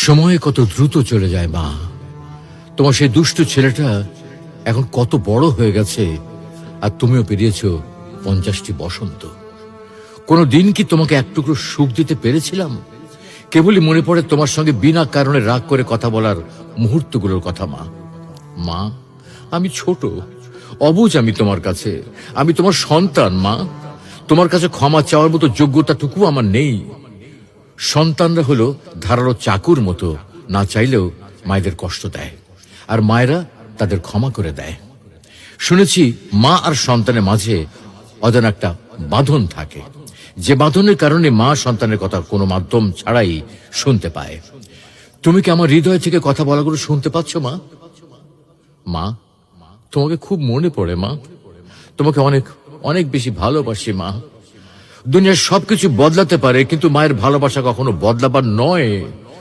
সময় কত দ্রুত চলে যায় মা। তোমার সেই দুষ্ট ছেলেটা এখন কত বড় হয়ে গেছে, আর তুমিও পেরিয়েছ 50টি বসন্ত। কোনো দিন কি তোমাকে এক টুকরো সুখ দিতে পেরেছিলাম? কেবলই মনে পড়ে তোমার সঙ্গে বিনা কারণে রাগ করে কথা বলার মুহূর্তগুলোর কথা। মা, মা, আমি ছোট, অবুঝ আমি তোমার কাছে। আমি তোমার সন্তান মা। তোমার কাছে ক্ষমা চাওয়ার মতো যোগ্যতাটুকু আমার নেই। সন্তানরা হলো ধারালো চাকুর মতো, না চাইলেও মায়েদের কষ্ট দেয়, আর মায়েরা তাদের ক্ষমা করে দেয়। শুনেছি মা আর সন্তানের মাঝে অজানা একটা বাঁধন থাকে, যে বাঁধনের কারণে মা সন্তানের কথা কোনো মাধ্যম ছাড়াই শুনতে পায়। তুমি কি আমার হৃদয় থেকে কথা বলাগুলো শুনতে পাচ্ছ মা? মা, তোমাকে খুব মনে পড়ে মা। তোমাকে অনেক অনেক বেশি ভালোবাসি মা। দুনিয়ার সবকিছু বদলাতে পারে, কিন্তু মায়ের ভালোবাসা কখনো বদলাবার নয়।